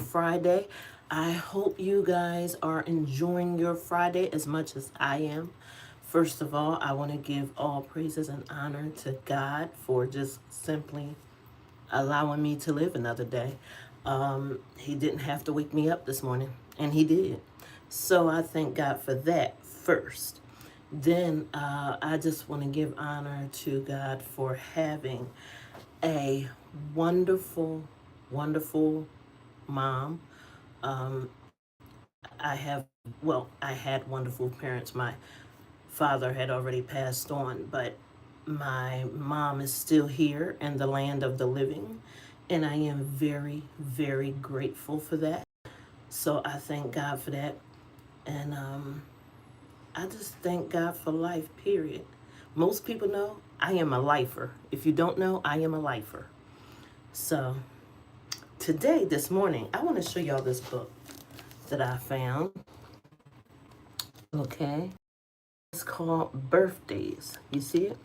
Friday. I hope you guys are enjoying your Friday as much as I am. First of all, I want to give all praises and honor to God for just simply allowing me to live another day. He didn't have to wake me up this morning, and he did. So I thank God for that first. Then I just want to give honor to God for having a wonderful, wonderful mom. Um, I had wonderful parents. My father had already passed on, but my mom is still here in the land of the living, and I am very, very grateful for that. So I thank God for that, and I just thank God for life, period. Most people know I am a lifer. If you don't know, I am a lifer. So today, this morning, I want to show y'all this book that I found. Okay. It's called Birthdays. You see it?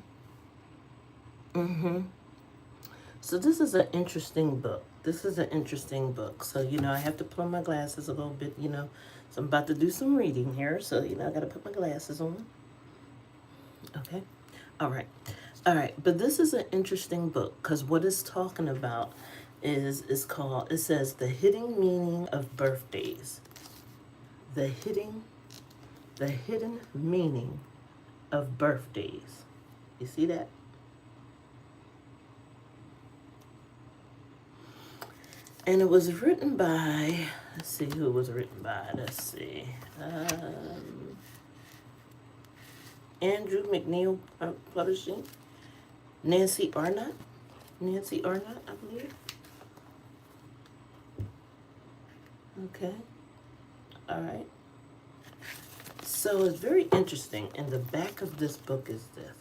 Mm-hmm. So this is an interesting book. This is an interesting book. So, I have to put on my glasses a little bit, So I'm about to do some reading here. So, I got to put my glasses on. Okay. All right. All right. But this is an interesting book because what it's talking about is called, it says, The Hidden Meaning of Birthdays. The hidden meaning of birthdays. You see that? And it was written by, let's see who it was written by. Let's see. Andrew McNeil Publishing. Nancy Arnott, I believe. Okay. All right. So it's very interesting. And the back of this book is this.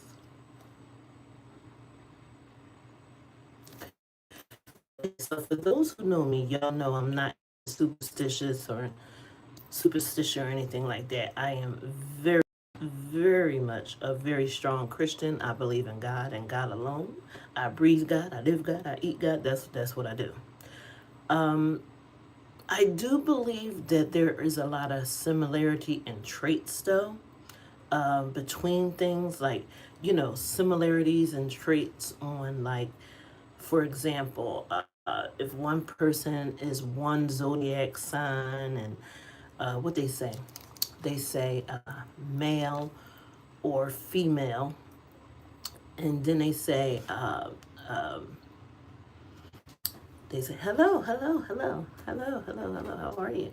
So for those who know me, y'all know I'm not superstitious or anything like that. I am very, very much a very strong Christian. I believe in God and God alone. I breathe God, I live God, I eat God. That's what I do. I do believe that there is a lot of similarity in traits, though, between things like, similarities and traits on, like, for example, if one person is one zodiac sign and what they say male or female, and then they say hello, how are you?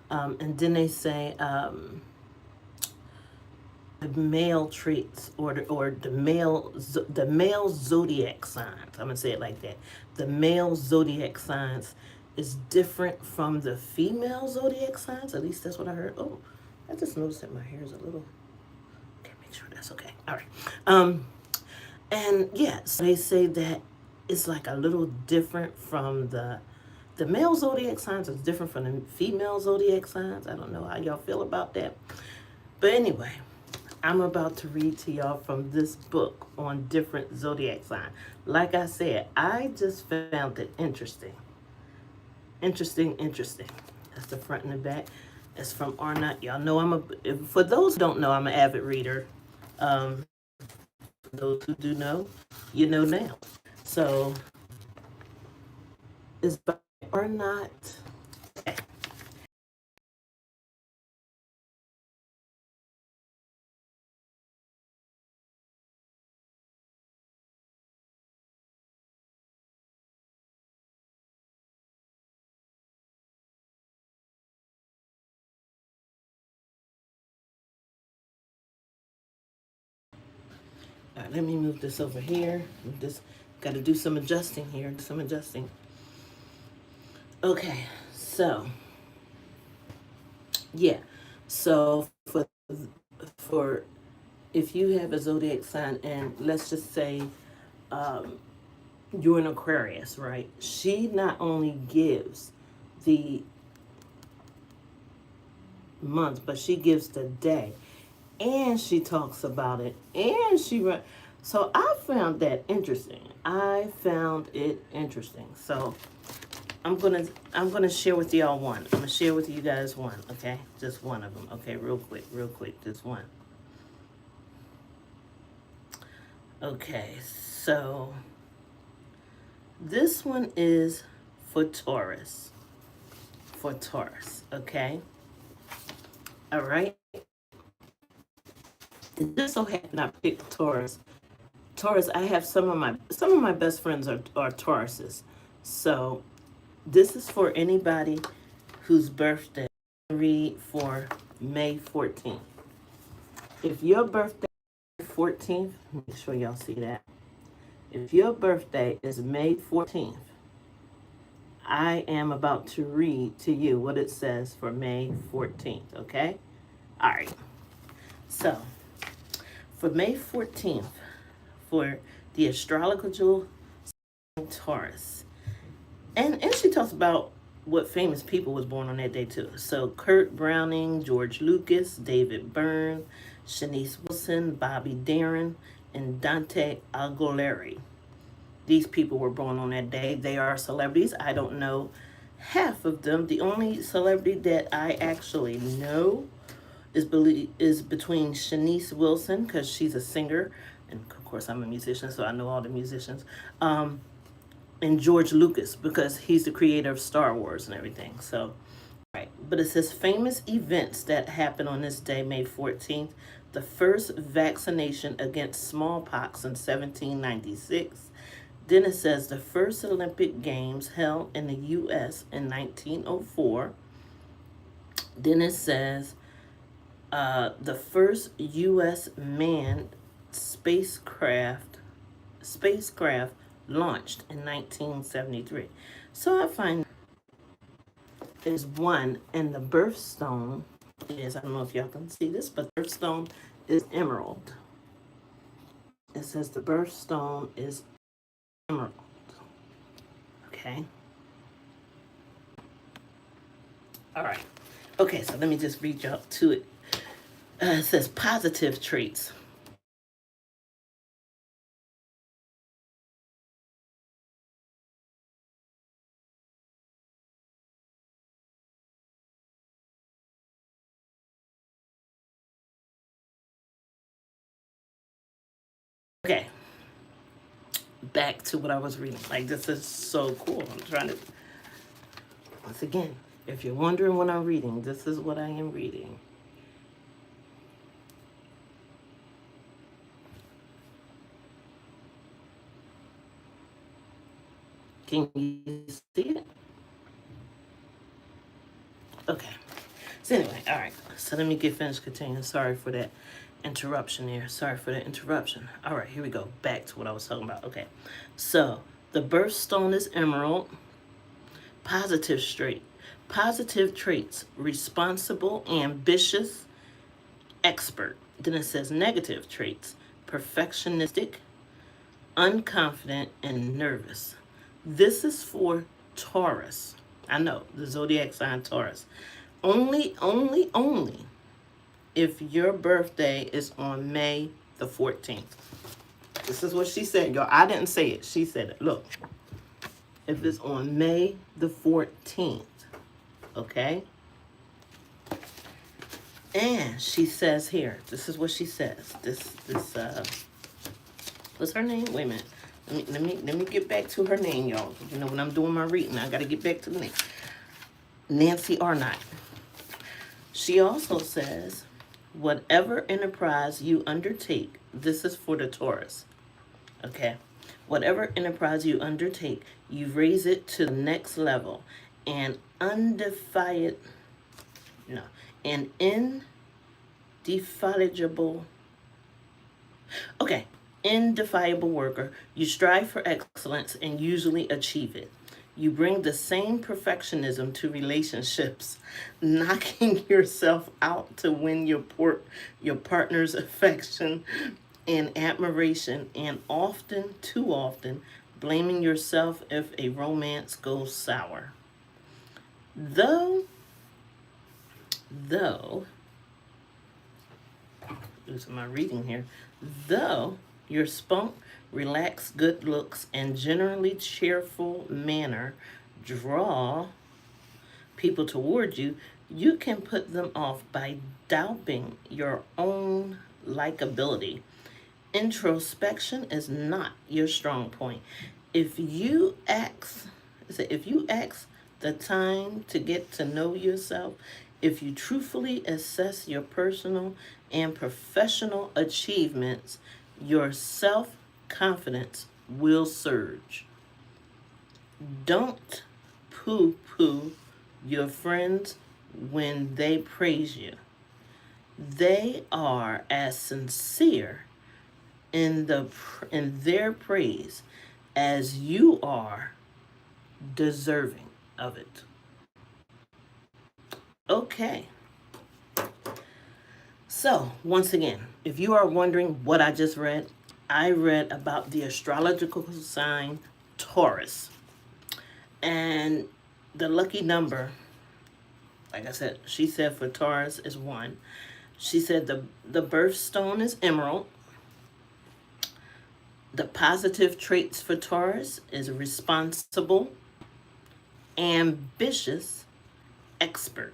And then they say the male traits or the male zodiac signs. I'm gonna say it like that. The male zodiac signs is different from the female zodiac signs. At least that's what I heard. Oh, I just noticed that my hair is a little. Okay, make sure that's okay. All right. And yes, they say that it's like a little different from the male zodiac signs. It's different from the female zodiac signs. I don't know how y'all feel about that, but anyway. I'm about to read to y'all from this book on different zodiac signs. Like I said, I just found it interesting. Interesting. That's the front and the back. It's from Arnott. Y'all know for those who don't know, I'm an avid reader. For those who do know, you know now. So, it's by Arnott. All right, let me move this over here. Got to do some adjusting here. Okay, so yeah, so for if you have a zodiac sign, and let's just say you're an Aquarius, right? She not only gives the month, but she gives the day, and she talks about it, and so I found that interesting. So I'm gonna share with y'all one. I'm gonna share with you guys one, okay? Just one of them, okay? Real quick, just one. Okay, so this one is for Taurus. For Taurus, okay? All right. It just so happened I picked Taurus. Taurus, I have some of my best friends are Tauruses. So this is for anybody whose birthday read for May 14th. If your birthday is 14th, make sure y'all see that. If your birthday is May 14th, I am about to read to you what it says for May 14th, okay? All right. So, for May 14th, for the astrological Taurus, and she talks about what famous people was born on that day too. So Kurt Browning, George Lucas, David Byrne, Shanice Wilson, Bobby Darin, and Dante Alighieri. These people were born on that day. They are celebrities. I don't know half of them. The only celebrity that I actually know is between Shanice Wilson, because she's a singer, and of course I'm a musician, so I know all the musicians. And George Lucas, because he's the creator of Star Wars and everything. So, right. But it says famous events that happened on this day, May 14th. The first vaccination against smallpox in 1796. Then it says the first Olympic Games held in the U.S. in 1904. Then it says the first U.S. manned spacecraft launched in 1973. So I find there's one, and the birthstone is, I don't know if y'all can see this, but the birthstone is emerald. It says the birthstone is emerald. Okay. All right. Okay, so let me just read y'all to it. It says positive traits. Okay. Back to what I was reading. Like, this is so cool. I'm trying to, once again, if you're wondering what I'm reading, this is what I am reading. Can you see it? Okay. So anyway, all right. So let me get finished continuing. Sorry for that interruption there. Sorry for the interruption. All right, here we go. Back to what I was talking about. Okay. So the birthstone is emerald. Positive trait. Positive traits. Responsible, ambitious, expert. Then it says negative traits. Perfectionistic, unconfident, and nervous. This is for Taurus. I know, the zodiac sign Taurus. Only if your birthday is on May the 14th. This is what she said, y'all. I didn't say it. She said it. Look, if it's on May the 14th, okay? And she says here, this is what she says. What's her name? Wait a minute. Let me get back to her name, y'all. You know, when I'm doing my reading, I got to get back to the name. Nancy Arnott. She also says, whatever enterprise you undertake, this is for the Taurus, okay? Whatever enterprise you undertake, you raise it to the next level, and indefatigable worker, you strive for excellence and usually achieve it. You bring the same perfectionism to relationships, knocking yourself out to win your partner's affection and admiration, and often, too often, blaming yourself if a romance goes sour. Though, losing my reading here, though your spunk, relaxed good looks, and generally cheerful manner draw people toward you, you can put them off by doubting your own likability. Introspection is not your strong point. If you ask, if you ask the time to get to know yourself, if you truthfully assess your personal and professional achievements, your self confidence will surge. Don't poo poo your friends when they praise you. They are as sincere in their praise as you are deserving of it. Okay. So, once again, if you are wondering what I just read, I read about the astrological sign Taurus. And the lucky number, like I said, she said for Taurus is 1. She said the birthstone is emerald. The positive traits for Taurus is responsible, ambitious, expert.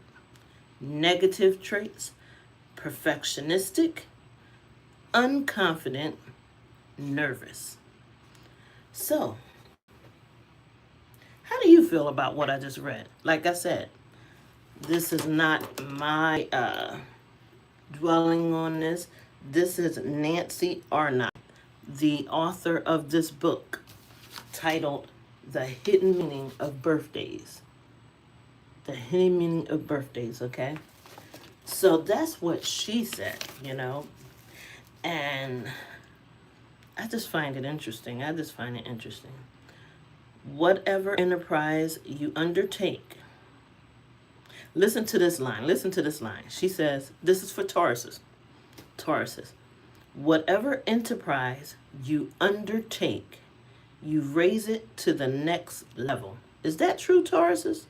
Negative traits, perfectionistic, unconfident, nervous. So, how do you feel about what I just read? Like I said, this is not my dwelling on this. This is Nancy Arnott, the author of this book titled The Hidden Meaning of Birthdays. The hidden meaning of birthdays, okay? So that's what she said, and I just find it interesting. Whatever enterprise you undertake, listen to this line. She says, this is for Tauruses. Whatever enterprise you undertake, you raise it to the next level. Is that true, Tauruses?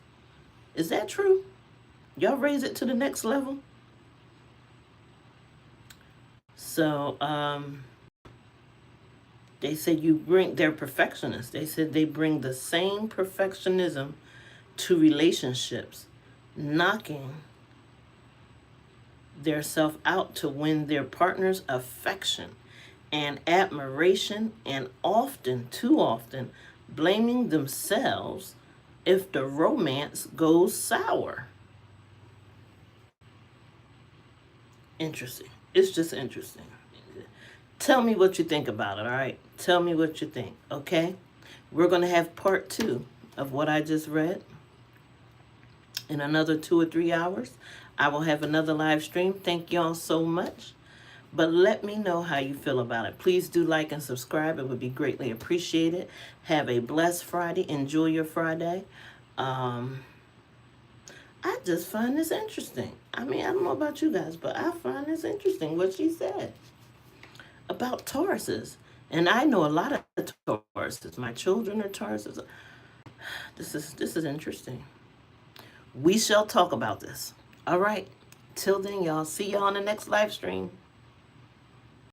Is that true? Y'all raise it to the next level? So, they said they're perfectionists. They said they bring the same perfectionism to relationships, knocking their self out to win their partner's affection and admiration, and too often, blaming themselves if the romance goes sour. Interesting. It's just interesting. Tell me what you think about it, all right? Tell me what you think, okay? We're going to have part 2 of what I just read. In another 2 or 3 hours, I will have another live stream. Thank y'all so much. But let me know how you feel about it. Please do like and subscribe. It would be greatly appreciated. Have a blessed Friday. Enjoy your Friday. I just find this interesting. I mean, I don't know about you guys, but I find this interesting what she said about Tauruses. And I know a lot of Tauruses. My children are Tauruses. This is interesting. We shall talk about this. All right. Till then, y'all. See y'all on the next live stream.